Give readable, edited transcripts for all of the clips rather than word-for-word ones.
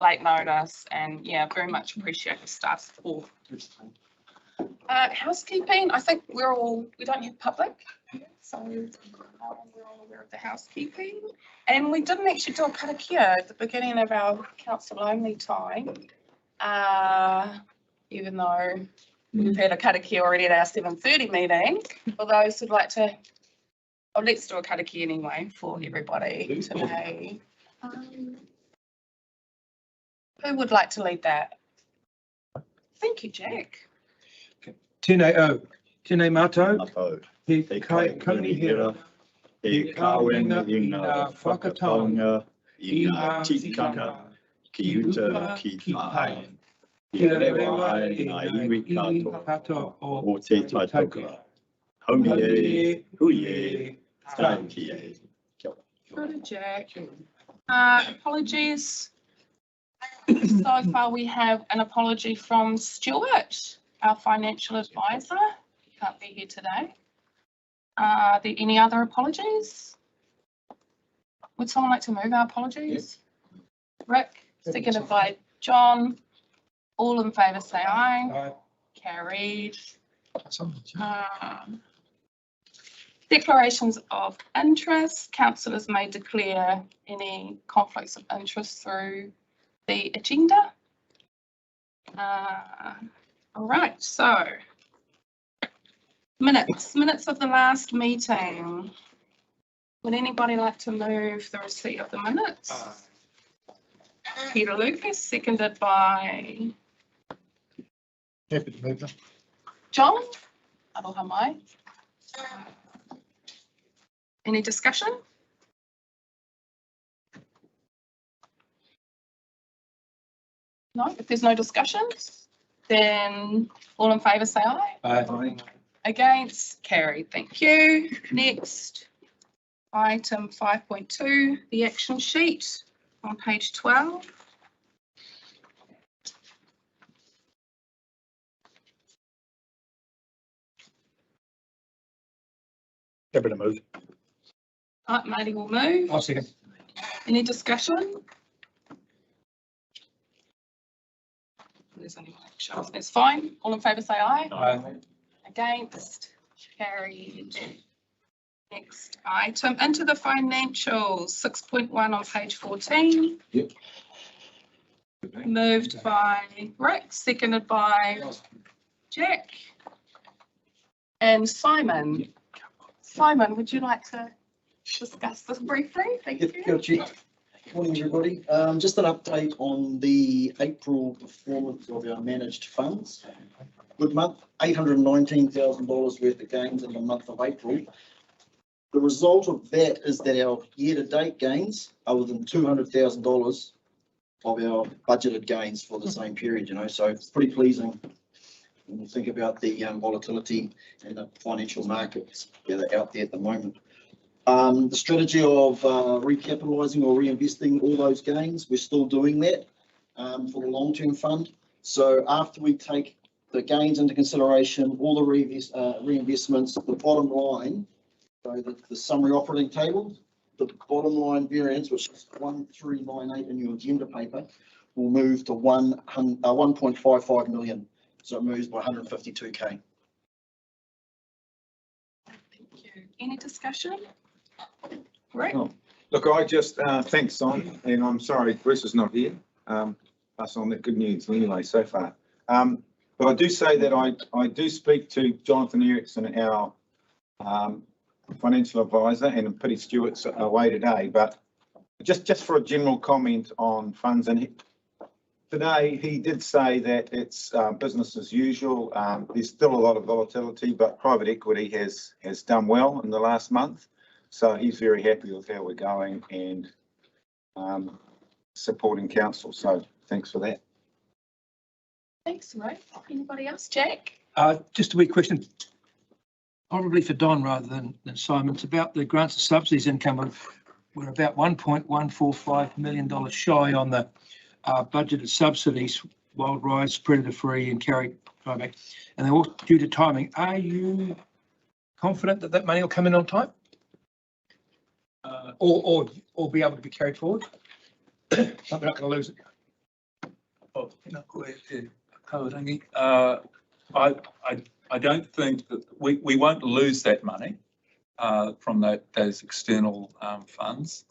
late notice, and yeah, very much appreciate the staff support. Housekeeping, I think we don't have public, so we're all aware of the housekeeping. And we didn't actually do a karakia at the beginning of our council only time, even though we've had a karakia already at our 7:30 meeting. For those who'd like to, oh, let's do a karakia anyway for everybody today. Who would like to lead that? Thank you, Jack. Tēnei mātou, he kai kaunihera, he kāwenga i ngā whakataonga, i ngā tikanga, ki uta ki tāi. Ki rewa e ngā iwi katoa o te taitoka. Haumi e, hui e, tāki e. Kia ora. Good, Jack. Apologies. So far we have an apology from Stuart, our financial advisor. He can't be here today. Are there any other apologies? Would someone like to move our apologies? Yep. Rick, seconded by John. All in favour say aye. Aye. Carried. Declarations of interest. Councillors may declare any conflicts of interest through the agenda. All right, so minutes of the last meeting. Would anybody like to move the receipt of the minutes? Peter Lucas, seconded by Happy to move them. John. Aloha mai. Any discussion? No, if there's no discussion, then all in favour say aye. Aye. Against, carried, thank you. Next, item 5.2, the action sheet on page 12. Happy to move. Marty will move. I'll second. Any discussion? There's only one action. It's fine. All in favour say aye. Aye. Against, carried. Next item, into the financials, 6.1 on page 14. Yep. Moved by Rick, seconded by Jack and Simon. Simon, would you like to discuss this briefly? Thank you. Kia ora. Morning, everybody. Just an update on the April performance of our managed funds. Good month, $819,000 worth of gains in the month of April. The result of that is that our year-to-date gains are within $200,000 of our budgeted gains for the same period, so it's pretty pleasing when you think about the volatility in the financial markets that are out there at the moment. The strategy of recapitalising or reinvesting all those gains, we're still doing that for the long-term fund. So after we take the gains into consideration, all the reinvestments, the bottom line, so the summary operating table, the bottom line variance, which is 1398 in your agenda paper, will move to 1.55 million. So it moves by 152k. Thank you. Any discussion? Rick? Oh, look, I just thanks Simon, and I'm sorry Bruce is not here. Pass on that good news anyway so far. But I do say that I do speak to Jonathan Erickson, our financial advisor, and Pity Stewart's away today. But just for a general comment on funds, and today he did say that it's business as usual. There's still a lot of volatility, but private equity has done well in the last month. So he's very happy with how we're going and supporting council. So thanks for that. Thanks, Rick. Anybody else? Jack? Just a wee question, probably for Don rather than Simon. It's about the grants and subsidies income. We're about $1.145 million shy on the budgeted subsidies, wild rides, predator free and carry buyback, and they're all due to timing. Are you confident that that money will come in on time? Or be able to be carried forward? We're not going to lose it. I don't think that we won't lose that money from those external funds.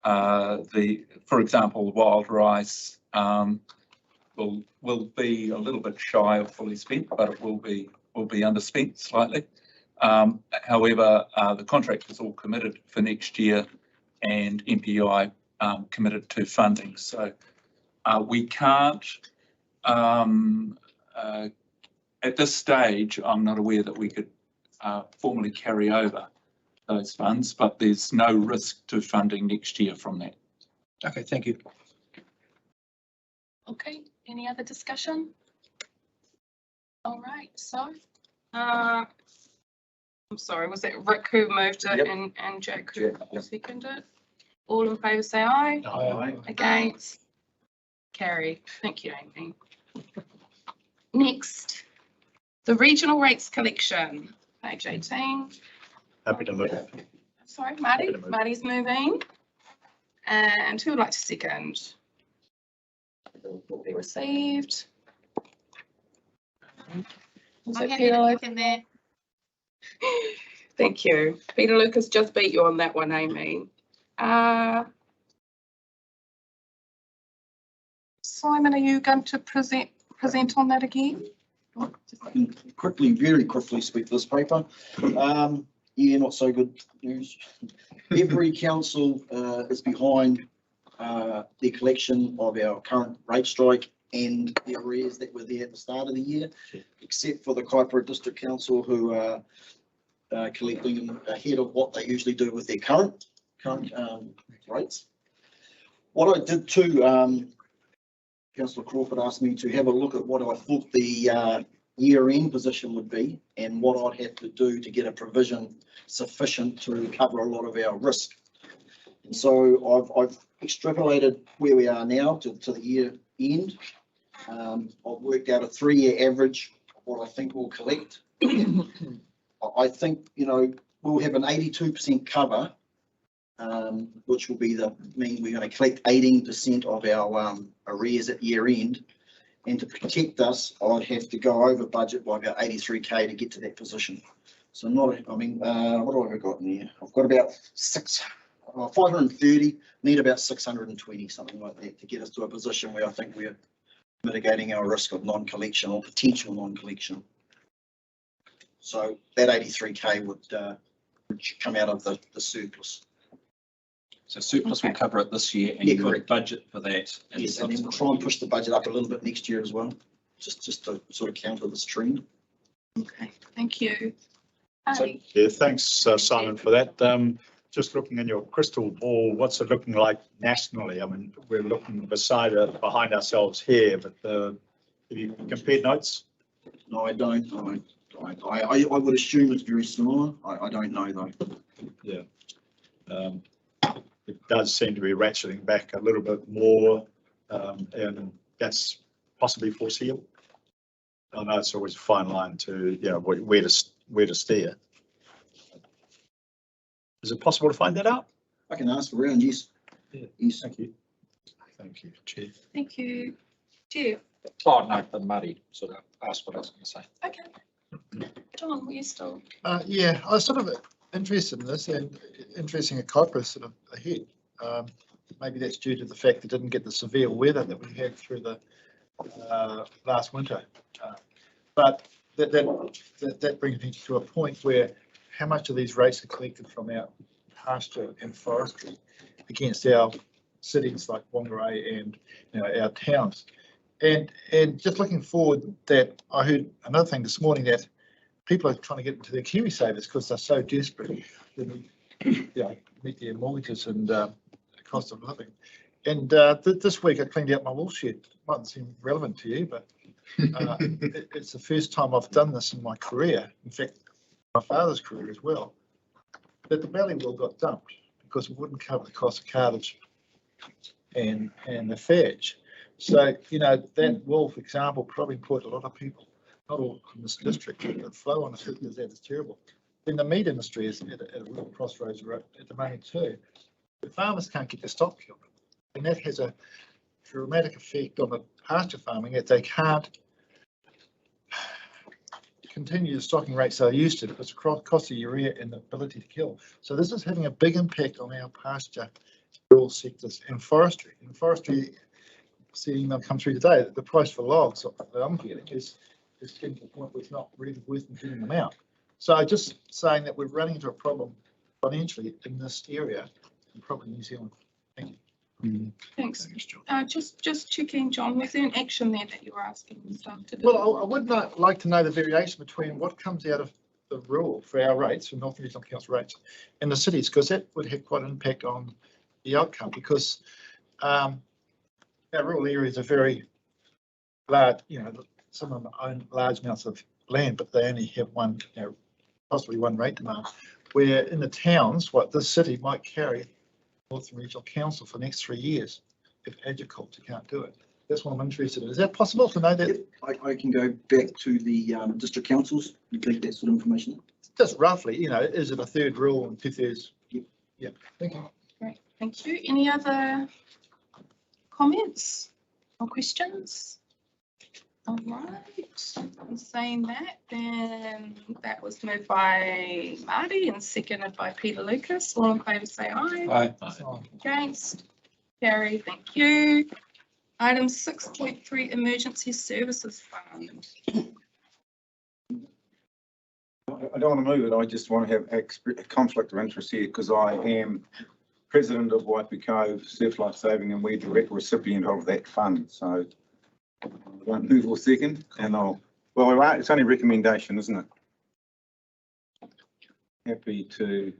For example, wild rice will be a little bit shy of fully spent, but it will be underspent slightly. However, the contract is all committed for next year, and MPI committed to funding. So we can't, at this stage, I'm not aware that we could formally carry over those funds, but there's no risk to funding next year from that. Okay, thank you. Okay, any other discussion? All right, so, I'm sorry, was it Rick who moved it? Yep. And Jack who seconded it? All in favour say aye. Aye. Against? Carried. Thank you, Amy. Next, the regional rates collection, page 18. Happy to move. Sorry, Marty. Happy to move. Marty's moving. And who would like to second? Will be received. Was it Peter Lucas? there. Thank you. Peter Lucas just beat you on that one, Amy. Simon, are you going to present on that again? I can very quickly speak this paper. Yeah, not so good news. Every council is behind the collection of our current rate strike and the arrears that were there at the start of the year, except for the Kaipara District Council, who are collecting them ahead of what they usually do with their current rates. What I did too, Councillor Crawford asked me to have a look at what I thought the year-end position would be and what I'd have to do to get a provision sufficient to cover a lot of our risk. And so I've extrapolated where we are now to the year end. I've worked out a 3-year average of what I think we'll collect. I think, we'll have an 82% cover, which will mean we're going to collect 18% of our arrears at year end. And to protect us, I'd have to go over budget by about 83K to get to that position. So what have I got in here? I've got about 530, need about 620, something like that, to get us to a position where I think we're mitigating our risk of non-collection or potential non-collection. So that 83K would come out of the surplus. So surplus will cover it this year, and Yeah, you've got a correct. budget for that. Yes, and then we'll try and push the budget up a little bit next year as well, just to sort of counter this trend. Okay, thank you. So, Ali, yeah, thanks, Simon, for that. Just looking in your crystal ball, what's it looking like nationally? I mean, we're looking behind ourselves here, but have you compared notes? No, I don't. I would assume it's very similar. I don't know though. Yeah. It does seem to be ratcheting back a little bit more, and that's possibly foreseeable. I know it's always a fine line to, where to steer. Is it possible to find that out? I can ask around, yes. Yeah. Yes. Thank you. Thank you, Chair. thank you. Jeff, Oh, no, the Muddy sort of asked what I was going to say. okay. John, were you still? Yeah, I was sort of interested in this and interesting a Kaipara sort of ahead. Maybe that's due to the fact they didn't get the severe weather that we had through the last winter. But that brings me to a point where how much of these rates are collected from our pasture and forestry against our cities like Whangarei and our towns. And just looking forward, that I heard another thing this morning, that people are trying to get into their KiwiSavers because they're so desperate to meet their mortgages and cost of living. And this week I cleaned out my wool shed. It mightn't seem relevant to you, but it's the first time I've done this in my career. In fact, my father's career as well. That the belly wool got dumped because it wouldn't cover the cost of cartilage and the fadge. So, that wool, for example, probably put a lot of people, not all in this district, but flow on the city is that is terrible. Then the meat industry is at a real crossroads at the moment too. The farmers can't get their stock killed, and that has a dramatic effect on the pasture farming if they can't continue the stocking rates they're used to because of cost of urea and the ability to kill. So this is having a big impact on our pasture rural sectors and forestry. In forestry, seeing them come through today, the price for logs that I'm getting is getting to the point where it's not really worth getting them out. So just saying that we're running into a problem financially in this area and probably New Zealand. Thank you. Thanks. Just checking, John, was there an action there that you were asking staff to do? Well, I would not like to know the variation between what comes out of the rural for our rates, for North New Zealand Council rates, and the cities, because that would have quite an impact on the outcome. Because our rural areas are very large. You know, some of them own large amounts of land, but they only have one, possibly one rate demand. Where in the towns, what this city might carry Northern Regional Council for the next 3 years if agriculture can't do it. That's what I'm interested in. Is that possible to know that? Yep, I can go back to the district councils and collect that sort of information. Just roughly, is it a third rule and 2/3? Yeah, thank you. Great, thank you. Any other comments or questions? All right, in saying that, then that was moved by Marty and seconded by Peter Lucas. All in favour say aye. Oh, Against? Carry, thank you. Item 6.3, Emergency Services Fund. I don't want to move it. I just want to have a conflict of interest here because I am president of Waipi Cove Surf Life Saving and we're direct recipient of that fund. So I won't move or second and it's only recommendation, isn't it? Happy to.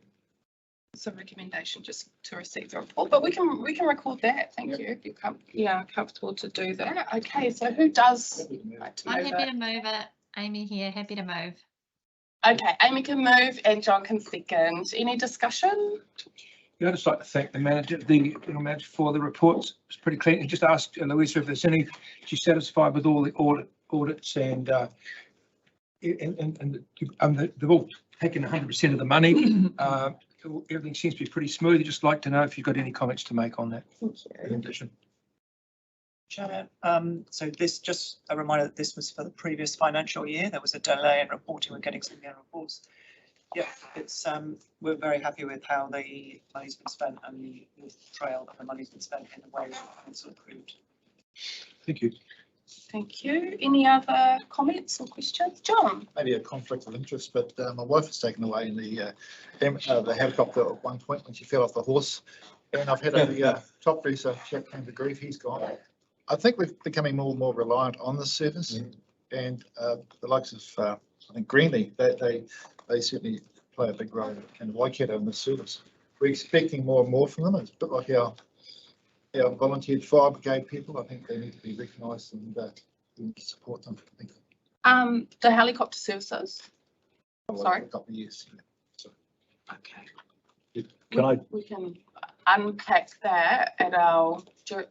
It's a recommendation just to receive the report, but we can record that. Thank you. If you're comfortable to do that. Okay, so who does like to I'm move happy it? to move it. Amy here, happy to move. Okay, Amy can move and John can second. Any discussion? Yeah, I'd just like to thank the manager, general manager for the reports. It's pretty clean. And just ask Louisa if there's any, she's satisfied with all the audits and they've all taken 100% of the money. Everything seems to be pretty smooth. I'd just like to know if you've got any comments to make on that. Thank you. Presentation. Chair, so this just a reminder that this was for the previous financial year. There was a delay in reporting. We're getting some new reports. Yeah, it's we're very happy with how the money's been spent and the trail that the money's been spent in the way that council approved. Thank you. Thank you. Any other comments or questions? John? maybe a conflict of interest, but my wife was taken away in the helicopter at one point when she fell off the horse. And I've had a top greaser chap came to grief, he's gone. I think we're becoming more and more reliant on the service and the likes of, I think Greenley, they certainly play a big role in Waikato in this service. We're expecting more and more from them. It's a bit like our volunteered fire brigade people. I think they need to be recognised and we need to support them. Thank you. The helicopter services. Well, Sorry? a couple of years. Yeah. So, Okay. Can We can unpack that at our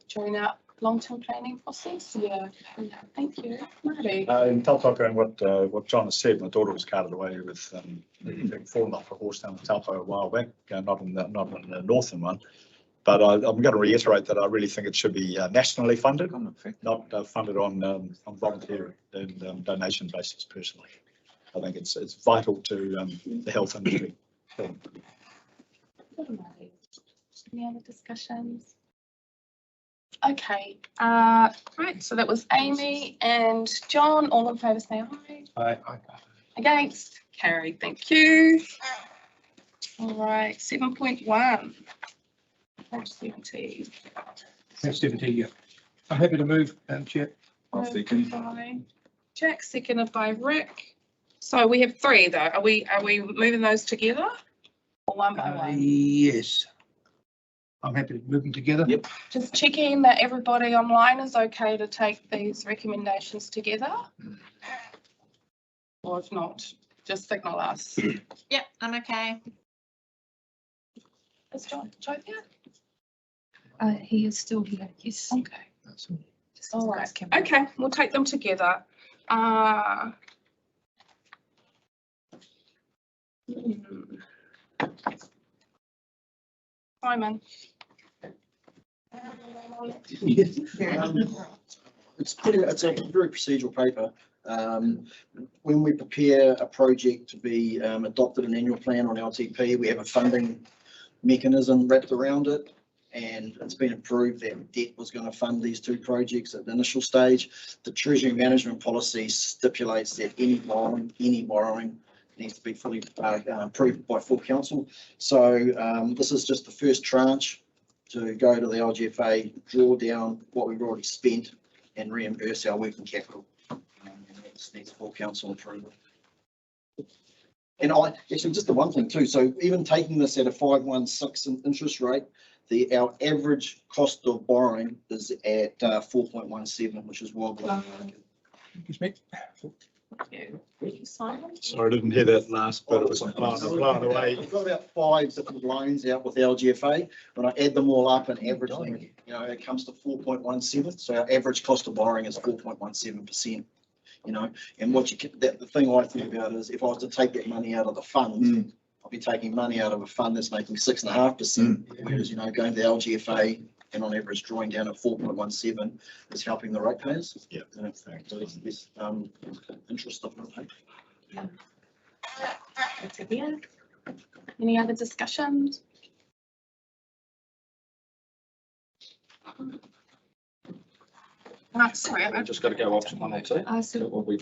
during our long-term planning process. Yeah. Thank you, Marty. in Taupoko and what John has said, my daughter was carted away with being fallen off a horse down the Taupo a while back, not in the northern one. But I'm going to reiterate that I really think it should be nationally funded, not funded on volunteer and donation basis personally. I think it's vital to the health industry. Any other discussions? Okay, right, so that was Amy and John. All in favour say aye. Aye. Against? Carried, thank you. All right, 7.1. Page 17. Page 17, yeah. I'm happy to move, Chair. I'll second. By Jack, seconded by Rick. So we have three though. Are we moving those together or one by one? Yes. I'm happy to move them together. Yep. Just checking that everybody online is okay to take these recommendations together. Or if not, just signal us. Yep, I'm okay. Is Joe here? He is still here, yes. Okay. That's All right. Okay, we'll take them together. Simon. It's a very procedural paper. When we prepare a project to be adopted an annual plan on LTP, we have a funding mechanism wrapped around it. And it's been approved that debt was going to fund these two projects at the initial stage. The Treasury Management Policy stipulates that any borrowing needs to be fully approved by full council. So this is just the first tranche to go to the LGFA, draw down what we've already spent and reimburse our working capital. And this needs full council approval. And actually just the one thing too, so even taking this at a 5.16 interest rate, our average cost of borrowing is at 4.17, which is well below market. Sorry, I didn't hear that last bit. It was blown away. We've got about 5 different loans out with LGFA. When I add them all up and average them, it comes to 4.17. So our average cost of borrowing is 4.17%. And the thing I think about is if I was to take that money out of the fund, I'll be taking money out of a fund that's making 6.5%, whereas, going to the LGFA and on average drawing down at 4.17 is helping the ratepayers. Yeah. So it's this interest of the Yeah. Any other discussions? Sorry, We've just got to go option 1 or 2. so What we-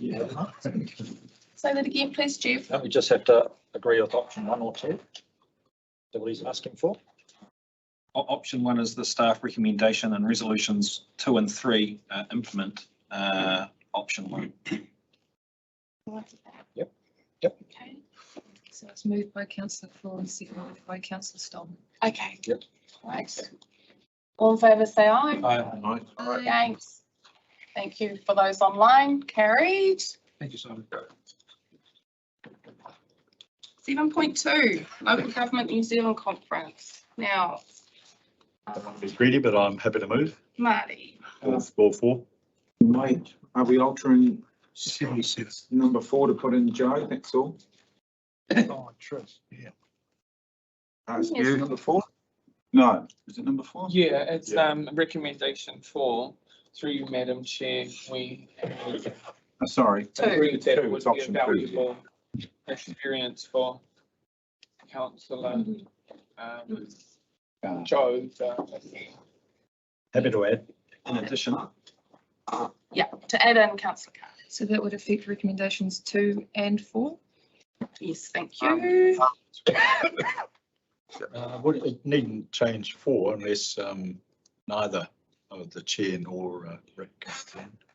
say that again, please, Jeff. Don't we just have to agree with option 1 or 2? Is that what he's asking for? Option 1 is the staff recommendation, and resolutions 2 and 3 implement option 1. Yep. Okay. So it's moved by councillor Floor and seconded by councillor Stone. Okay. Yep. Right. All in favour, say aye. Aye. Against. Thank you for those online. Carried. Thank you, Simon. 7.2, Local Government New Zealand Conference. Now, It's greedy, but I'm happy to move. Marty. All four. Mate, are we altering number 4 to put in Joe? That's all. Oh, trust, yeah. It's Yes. number 4? No, is it number 4? Yeah, it's Yeah. recommendation 4, through you, Madam Chair, we Sorry. agreed that it would It's be a option 2. valuable experience for councillor Joe to attend. Happy to add. In addition, Yeah, to add in councillor Carr. So that would affect recommendations 2 and 4. Yes, thank you. It needn't change 4 unless neither of the chair nor Rick.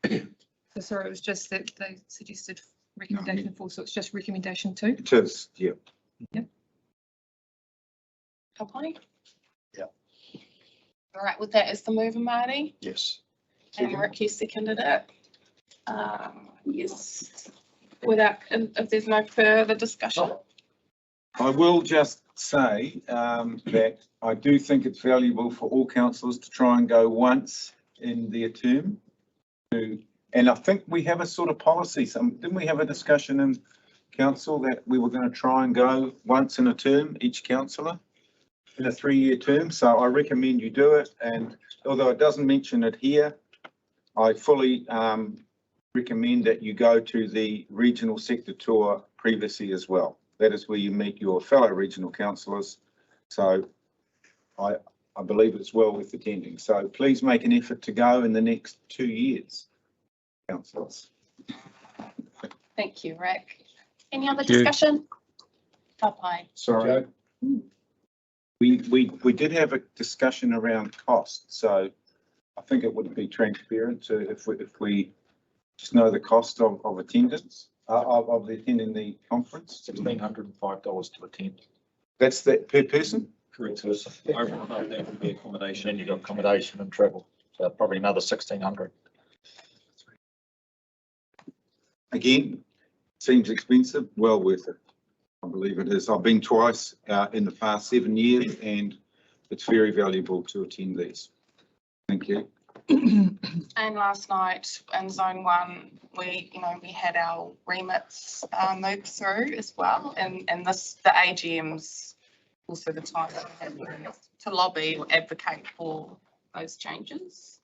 So sorry, it was just that they suggested recommendation 4, so it's just recommendation 2. It is, yeah. Okay. Yeah. All right, with that as the mover, Marty, Yes. and Rick, you seconded it. Yes. Without, if there's no further discussion. I will just say that I do think it's valuable for all councillors to try and go once in their term. And I think we have a sort of policy. Didn't we have a discussion in council that we were going to try and go once in a term, each councillor, in a 3-year term? So I recommend you do it. And although it doesn't mention it here, I fully recommend that you go to the regional sector tour previously as well. That is where you meet your fellow regional councillors. So I believe it's well worth attending. So please make an effort to go in the next 2 years, councillors. Thank you, Rick. Any other discussion? Bye-bye. Sorry. We did have a discussion around cost, so I think it would be transparent to if we just know the cost of attendance, of attending the conference. $1,605 to attend. That's that per person? Correct. So it's over and above that would be accommodation. And you've got accommodation and travel. So probably another 1,600. Again, seems expensive, well worth it. I believe it is. I've been twice in the past 7 years and it's very valuable to attend these. Thank you. And last night in zone 1, we had our remits moved through as well, and the AGM's also the time that we had to lobby or advocate for those changes.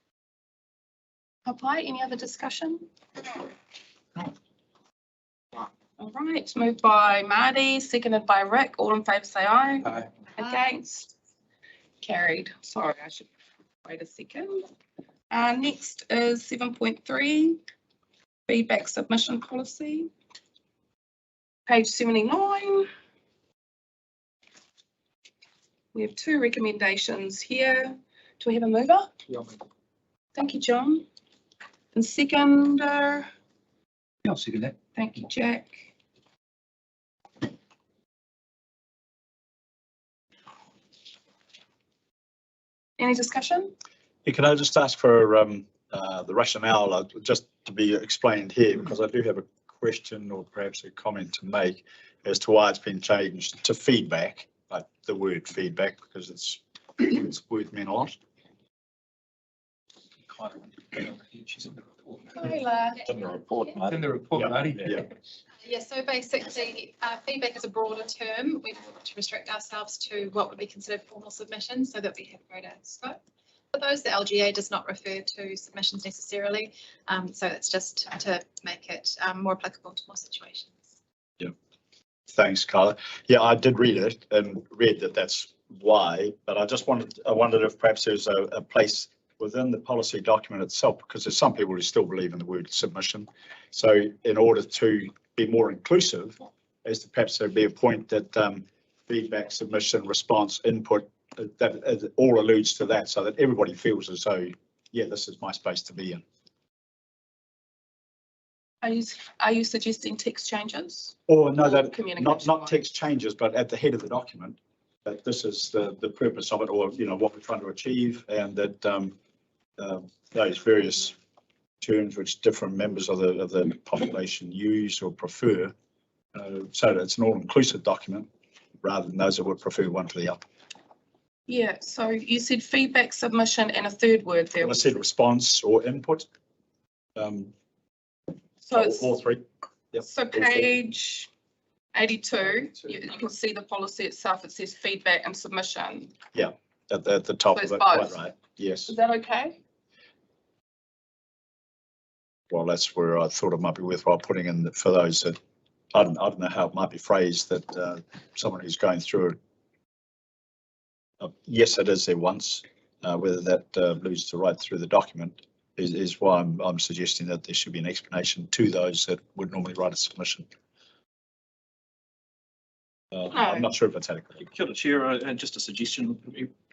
Apply, any other discussion? All right, moved by Marty, seconded by Rick. All in favour say aye. Aye. Against? Carried. Sorry, I should wait a second. Next is 7.3, feedback submission policy. Page 79. We have 2 recommendations here. Do we have a mover? Thank you, John. And seconder. Yeah, I'll second that. Thank you, Jack. Any discussion? Yeah, can I just ask for the rationale, just to be explained here, because I do have a question or perhaps a comment to make as to why it's been changed to feedback, like the word feedback, because it's word meant a lot. Kyla. It's in the report, It's in the report, Yeah, Marty. yeah. Yeah, so basically, feedback is a broader term. We want to restrict ourselves to what would be considered formal submissions so that we have greater scope. For those, the LGA does not refer to submissions necessarily, so it's just to make it more applicable to more situations. Thanks, Carla. Yeah, I did read it and read that that's why, but I wondered if perhaps there's a place within the policy document itself, because there's some people who still believe in the word submission. So in order to be more inclusive, as to perhaps there'd be a point that feedback, submission, response, input, that all alludes to that, so that everybody feels as though, yeah, this is my space to be in. Are you suggesting text changes? Or no, Or that communication not wise? text changes, but at the head of the document, that this is the purpose of it, or what we're trying to achieve, and that those various terms which different members of the population use or prefer, so that it's an all-inclusive document rather than those that would prefer one to the other. Yeah, so you said feedback, submission, and a third word there. When I said response or input, So it's, all three. Yep, so all three. page 82, you can see the policy itself. It says feedback and submission. At the top So of it's it, quite both. right. Yes. Is that okay? Well, that's where I thought it might be worthwhile putting in for those that, I don't know how it might be phrased, that someone who's going through it, yes, it is there once, whether that leads to right through the document is why I'm suggesting that there should be an explanation to those that would normally write a submission. I'm not sure if it's adequate. Kia ora, Chair, and just a suggestion,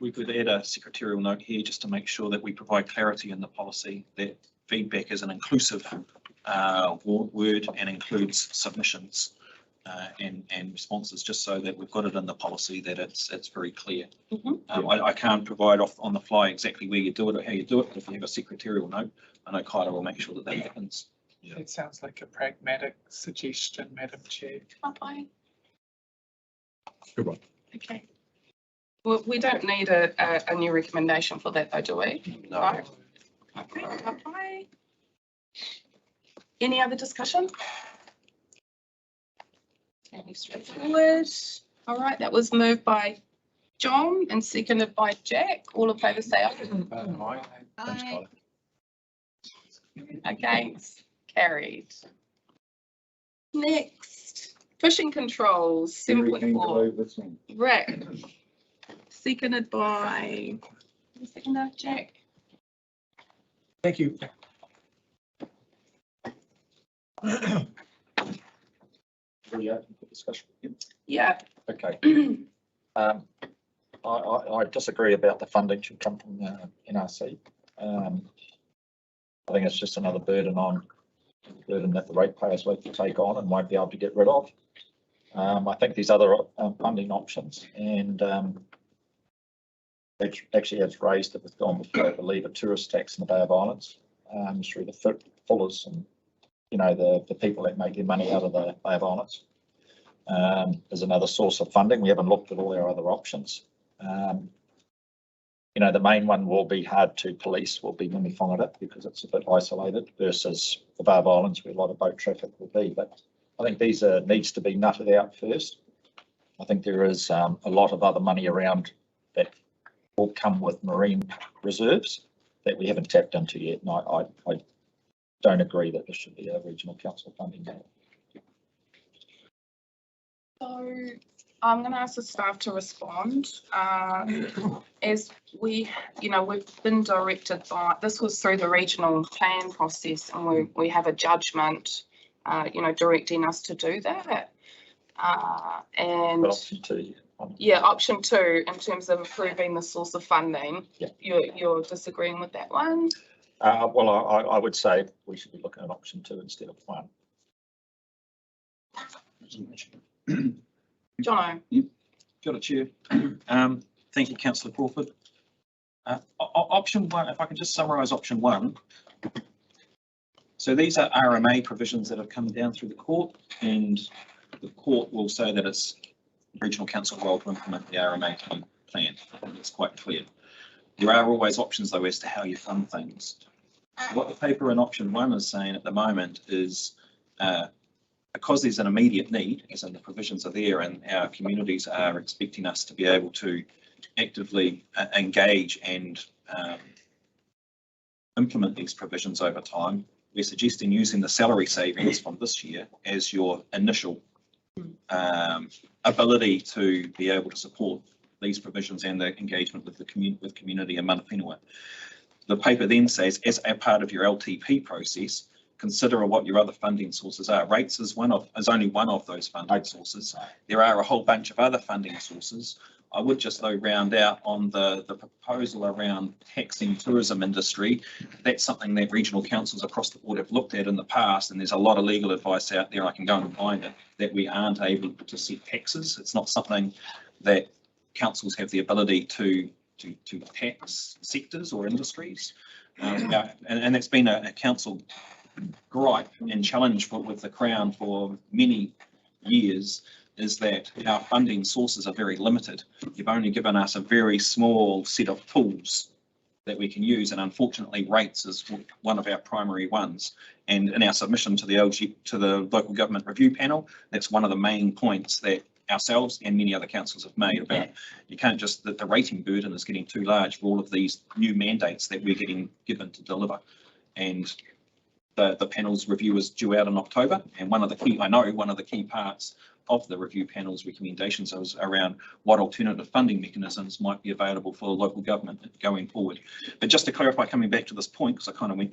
we could add a secretarial note here just to make sure that we provide clarity in the policy that feedback is an inclusive word and includes submissions and responses, just so that we've got it in the policy that it's very clear. Mhm. I can't provide off on the fly exactly where you do it or how you do it, but if you have a secretarial note, I know Kyla will make sure that that happens. It sounds like a pragmatic suggestion, Madam Chair. Okay. Good one. Okay. Well, we don't need a new recommendation for that though, do we? No. Okay, bye. Any other discussion? Fairly straightforward. All right, that was moved by John and seconded by Jack. All in favour say aye. Thanks, Kyla. Against, carried. Next, fishing controls, 7.4. Rick. Seconded by, seconded Jack. Thank you. Really open for discussion. Yeah. Okay. I disagree about the funding should come from NRC. I think it's just another burden that the ratepayers will have to take on and won't be able to get rid of. I think these other funding options, and actually has raised it with gone before, I believe, a tourist tax in the Bay of Islands through the fullers and the people that make their money out of the Bay of Islands. Is another source of funding. We haven't looked at all our other options. The main one will be hard to police, will be mihi because it's a bit isolated versus the Bay of Islands where a lot of boat traffic will be. But I think these needs to be nutted out first. I think there is a lot of other money around that will come with marine reserves that we haven't tapped into yet. And I don't agree that this should be a regional council funding. So I'm going to ask the staff to respond. As we, we've been directed by, this was through the regional plan process, and we have a judgment, directing us to do that. And Option 2. yeah, option 2 in terms of improving the source of funding. Yeah. You're disagreeing with that one? Well, I would say we should be looking at option 2 instead of 1. Jono. Got it, Chair. Thank you, councillor Crawford. Option 1, if I can just summarise option 1. So these are RMA provisions that have come down through the court, and the court will say that it's regional council role to implement the RMA plan. It's quite clear. There are always options though as to how you fund things. What the paper in option 1 is saying at the moment is because there's an immediate need, as in the provisions are there, and our communities are expecting us to be able to actively engage and implement these provisions over time, we're suggesting using the salary savings from this year as your initial ability to be able to support these provisions and the engagement with the community and mana whenua. The paper then says, as a part of your LTP process, consider what your other funding sources are. Rates is only one of those funding sources. There are a whole bunch of other funding sources. I would just though round out on the proposal around taxing tourism industry. That's something that regional councils across the board have looked at in the past, and there's a lot of legal advice out there, I can go and find it, that we aren't able to set taxes. It's not something that councils have the ability to tax sectors or industries. And that's been a council gripe and challenge with the Crown for many years, is that our funding sources are very limited. You've only given us a very small set of tools that we can use, and unfortunately rates is one of our primary ones. And in our submission to the local government review panel, that's one of the main points that ourselves and many other councils have made about you can't just, the rating burden is getting too large for all of these new mandates that we're getting given to deliver. And the panel's review is due out in October, and one of the key parts of the review panel's recommendations is around what alternative funding mechanisms might be available for local government going forward. But just to clarify, coming back to this point, because I kind of went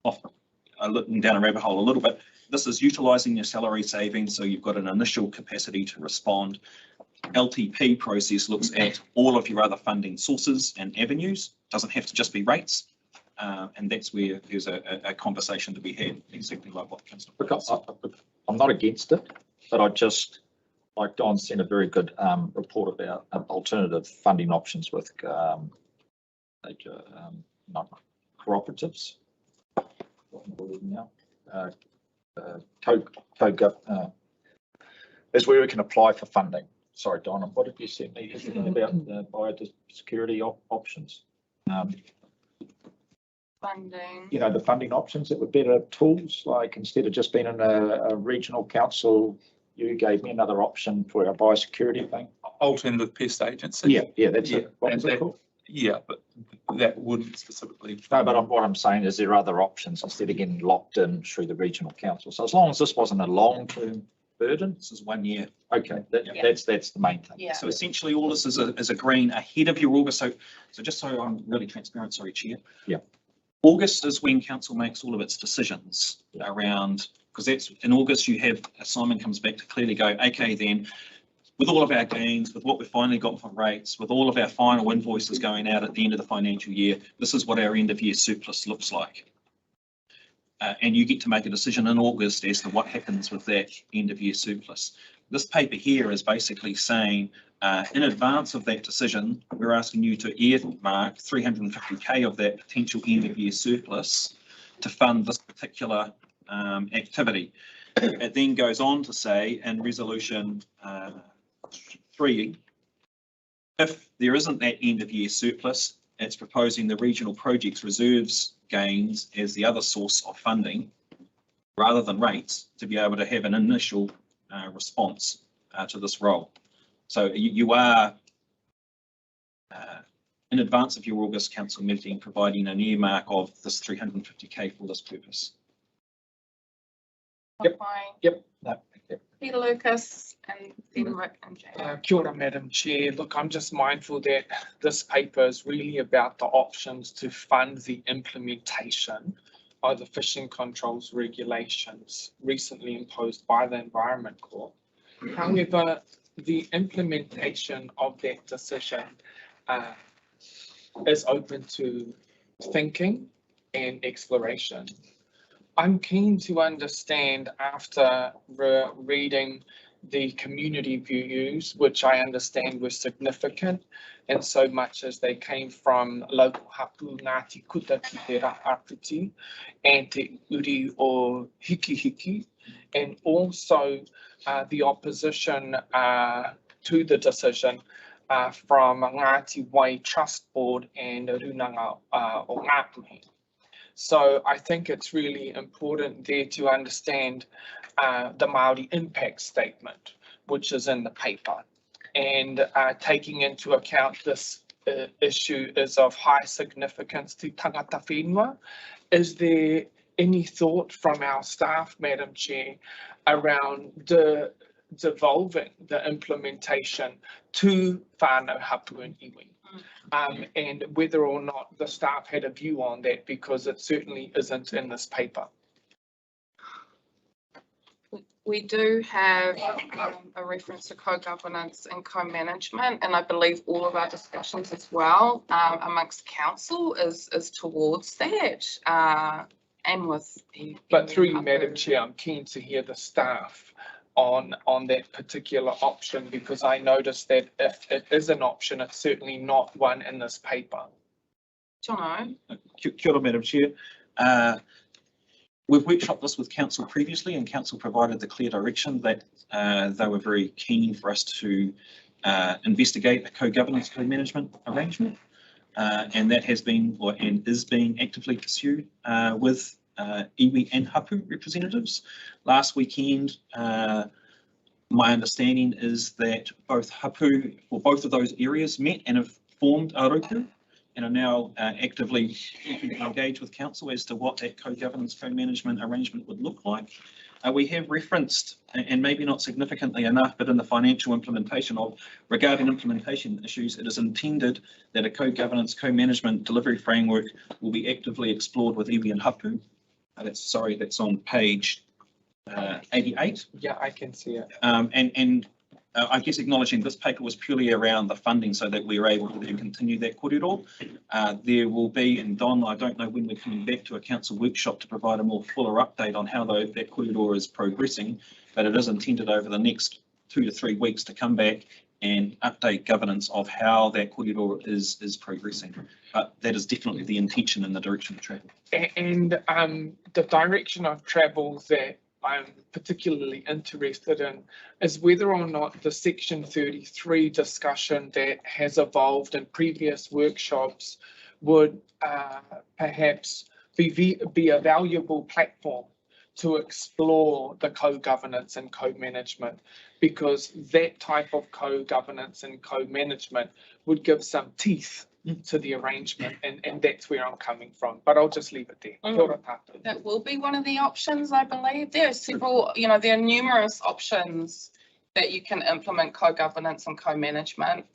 off down a rabbit hole a little bit, this is utilising your salary savings, so you've got an initial capacity to respond. LTP process looks at all of your other funding sources and avenues, doesn't have to just be rates. And that's where there's a conversation to be had, exactly like what Councillor. I'm not against it, but I just, like Don sent a very good report about alternative funding options with cooperatives. Is where we can apply for funding. Sorry, Don, what did you send me about the biosecurity options? Funding. The funding options that were better tools, like instead of just being in a regional council, you gave me another option for our biosecurity thing. Alternative pest agency. Yeah, that's it. What was it called? Yeah, but that wouldn't specifically. No, but what I'm saying is there are other options instead of getting locked in through the regional council. So as long as this wasn't a long-term burden. This is 1 year. Okay, that's the main thing. Yeah. So essentially all this is agreeing ahead of your August. So just so I'm really transparent, sorry, Chair. Yeah. August is when council makes all of its decisions around, because that's in August you have, Simon comes back to clearly go, okay, then with all of our gains, with what we've finally got for rates, with all of our final invoices going out at the end of the financial year, this is what our end of year surplus looks like. And you get to make a decision in August as to what happens with that end of year surplus. This paper here is basically saying, in advance of that decision, we're asking you to earmark 350k of that potential end of year surplus to fund this particular activity. It then goes on to say in resolution 3, if there isn't that end of year surplus, it's proposing the regional projects reserves gains as the other source of funding rather than rates to be able to have an initial response to this role. So you are in advance of your August council meeting, providing an earmark of this 350k for this purpose. Yep. Yep. No, yep. Peter Lucas and then Rick and Jay. Kia ora, Madam Chair. Look, I'm just mindful that this paper is really about the options to fund the implementation of the fishing controls regulations recently imposed by the Environment Court. However, the implementation of that decision is open to thinking and exploration. I'm keen to understand, after reading the community views, which I understand were significant, in so much as they came from local hapu Ngāti Kuta ki te Rāwhiti and te uri o Hiki, and also the opposition to the decision from Ngāti Wai Trust Board and Runanga o Ngāpuhi. So I think it's really important there to understand the Māori impact statement, which is in the paper. And taking into account this issue is of high significance to tangata whenua. Is there any thought from our staff, Madam Chair, around devolving the implementation to whānau hapu and iwi? And whether or not the staff had a view on that, because it certainly isn't in this paper. We do have a reference to co-governance and co-management, and I believe all of our discussions as well amongst council is towards that, and with the. But through you, Madam Chair, I'm keen to hear the staff on that particular option, because I noticed that if it is an option, it's certainly not one in this paper. Jono. Kia ora, Madam Chair. We've workshopped this with council previously, and council provided the clear direction that they were very keen for us to investigate a co-governance, co-management arrangement, and that has been and is being actively pursued with iwi and hapu representatives. Last weekend, my understanding is that both hapu, or both of those areas, met and have formed a raupu, and are now actively engaged with council as to what that co-governance, co-management arrangement would look like. We have referenced, and maybe not significantly enough, but in the financial implementation regarding implementation issues, it is intended that a co-governance, co-management delivery framework will be actively explored with iwi and hapu. That's on page 88. Yeah, I can see it. I guess acknowledging this paper was purely around the funding so that we were able to then continue that korero. There will be, and Don, I don't know when we're coming back to a council workshop to provide a more fuller update on how that korero is progressing, but it is intended over the next 2 to 3 weeks to come back and update governance of how that korero is progressing. But that is definitely the intention and the direction of travel. And the direction of travel that I'm particularly interested in is whether or not the Section 33 discussion that has evolved in previous workshops would perhaps be a valuable platform to explore the co-governance and co-management, because that type of co-governance and co-management would give some teeth to the arrangement, and that's where I'm coming from. But I'll just leave it there. Kia ora tātou. That will be one of the options, I believe. There are several, there are numerous options that you can implement co-governance and co-management.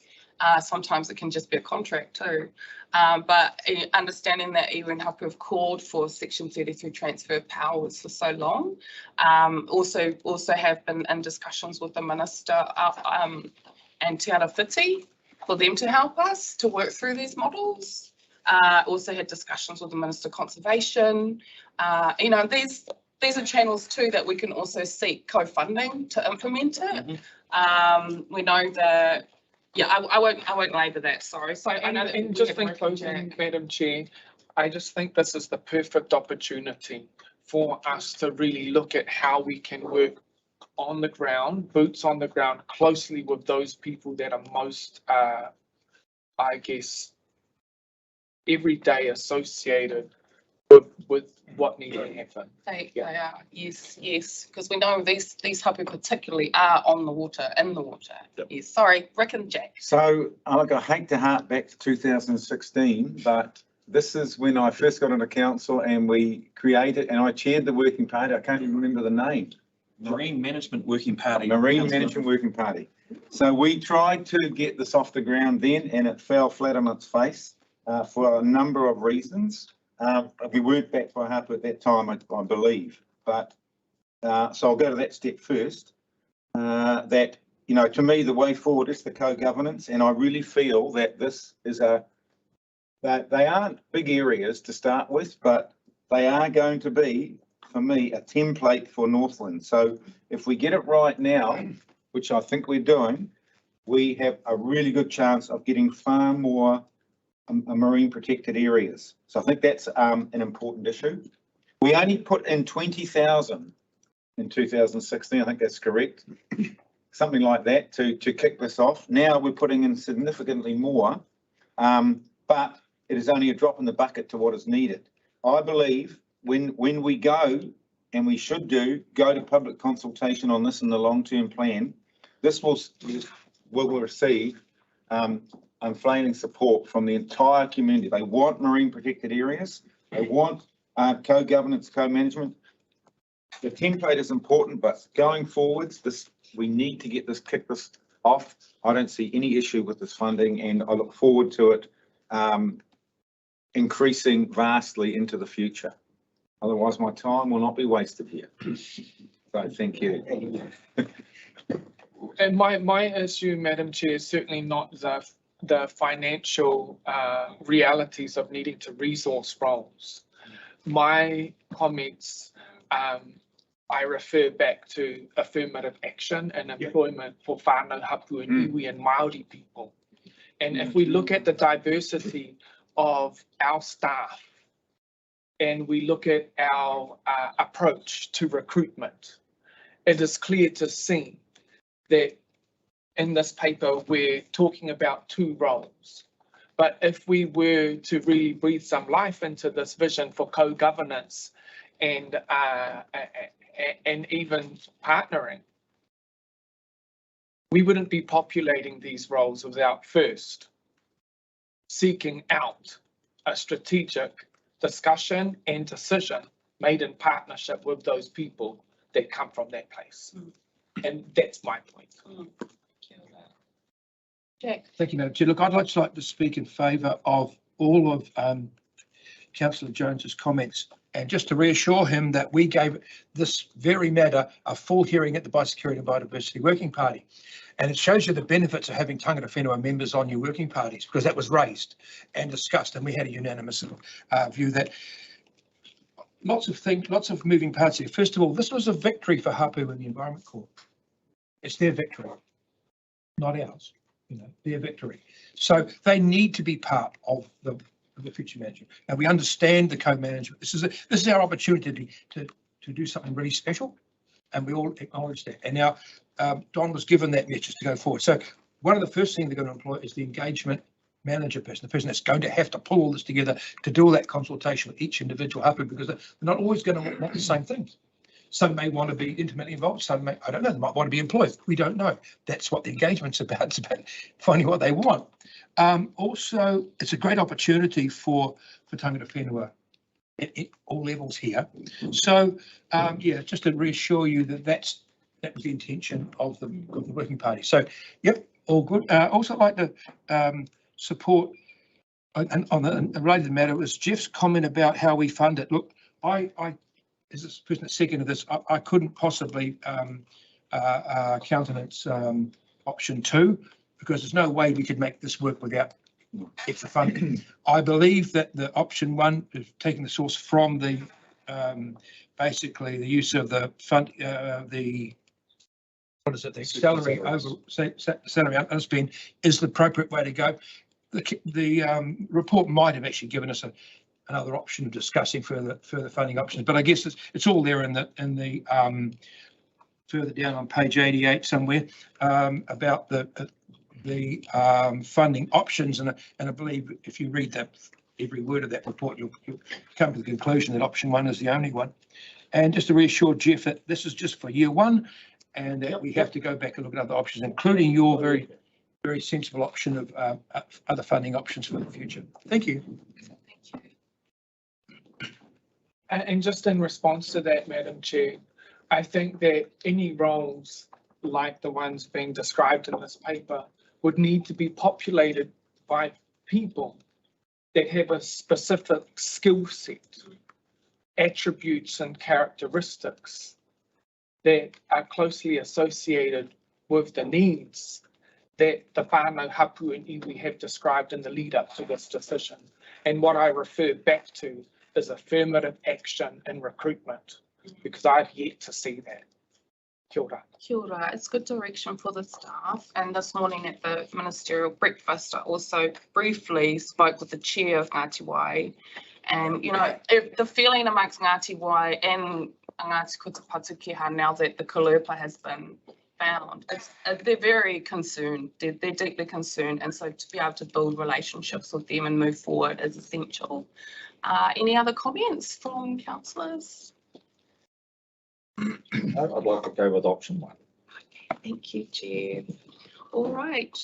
Sometimes it can just be a contract too. But understanding that iwi and hapu have called for Section 33 transfer of powers for so long. Also have been in discussions with the Minister and Te Arawhiti for them to help us to work through these models. Also had discussions with the Minister of Conservation. These are channels too that we can also seek co-funding to implement it. We know that, I won't labour that, sorry. So I know that. And just in closing, Madam Chair, I just think this is the perfect opportunity for us to really look at how we can work on the ground, boots on the ground, closely with those people that are most, I guess, every day associated with what needs to happen. They are, yes, because we know these hapu particularly are on the water, in the water. Yep. Yes, sorry, Rick and Jack. So, look, I hate to hark back to 2016, but this is when I first got into council and we created, and I chaired the working party. I can't even remember the name. Marine Management Working Party. Marine Councillor. Management Working Party. So we tried to get this off the ground then, and it fell flat on its face for a number of reasons. We weren't back by hapu at that time, I believe. But so I'll go to that step first. That, you know, to me, the way forward is the co-governance, and I really feel that this is that they aren't big areas to start with, but they are going to be, for me, a template for Northland. So if we get it right now, which I think we're doing, we have a really good chance of getting far more marine protected areas. So I think that's an important issue. We only put in 20,000 in 2016. I think that's correct. Something like that to kick this off. Now we're putting in significantly more, but it is only a drop in the bucket to what is needed. I believe when we go, and we should go to public consultation on this in the long-term plan, this will receive unfailing support from the entire community. They want marine protected areas. They want co-governance, co-management. The template is important, but going forwards, we need to kick this off. I don't see any issue with this funding, and I look forward to it increasing vastly into the future. Otherwise, my time will not be wasted here. So thank you. And my issue, Madam Chair, is certainly not the financial realities of needing to resource roles. My comments, I refer back to affirmative action and employment for whānau, hapu and iwi and Māori people. And if we look at the diversity of our staff and we look at our approach to recruitment, it is clear to see that in this paper we're talking about 2 roles. But if we were to really breathe some life into this vision for co-governance and even partnering, we wouldn't be populating these roles without first seeking out a strategic discussion and decision made in partnership with those people that come from that place. And that's my point. Jack. Thank you, Madam Chair. Look, I'd like to speak in favour of all of Councillor Jones's comments, and just to reassure him that we gave this very matter a full hearing at the Biosecurity and Biodiversity Working Party. And it shows you the benefits of having tangata whenua members on your working parties, because that was raised and discussed, and we had a unanimous view that lots of moving parts here. First of all, this was a victory for hapu and the Environment Court. It's their victory, not ours. You know, their victory. So they need to be part of the future management. Now we understand the co-management. This is our opportunity to do something really special, and we all acknowledge that. And now Don was given that message to go forward. So one of the first things they're going to employ is the engagement manager person, the person that's going to have to pull all this together to do all that consultation with each individual hapu, because they're not always going to want the same things. Some may want to be intimately involved, some may, I don't know, they might want to be employed. We don't know. That's what the engagement's about. It's about finding what they want. Also, it's a great opportunity for tangata whenua at all levels here. So, yeah, just to reassure you that that was the intention of the working party. So, yep, all good. Also, I'd like to support, and on the related matter, was Jeff's comment about how we fund it. Look, as this person that's second of this, I couldn't possibly countenance option 2, because there's no way we could make this work without extra funding. I believe that the option 1 is taking the source from the basically the use of the fund, the salary unspent is the appropriate way to go. The report might have actually given us another option of discussing further funding options, but I guess it's all there in the further down on page 88 somewhere about the funding options, and I believe if you read every word of that report, you'll come to the conclusion that option 1 is the only one. And just to reassure Jeff that this is just for year 1 and that we have to go back and look at other options, including your very, very sensible option of other funding options for the future. Thank you. Thank you. And just in response to that, Madam Chair, I think that any roles like the ones being described in this paper would need to be populated by people that have a specific skill set, attributes and characteristics that are closely associated with the needs that the whānau hapu and iwi have described in the lead up to this decision. And what I refer back to is affirmative action in recruitment, because I've yet to see that. Kia ora. Kia ora. It's good direction for the staff. And this morning at the ministerial breakfast, I also briefly spoke with the chair of Ngāti Wai. And, you know, the feeling amongst Ngāti Wai and Ngāti Kutupatukeha now that the Kalupa has been found, they're very concerned. They're deeply concerned. And so to be able to build relationships with them and move forward is essential. Any other comments from councillors? I'd like to go with option 1. Thank you, Chair. All right.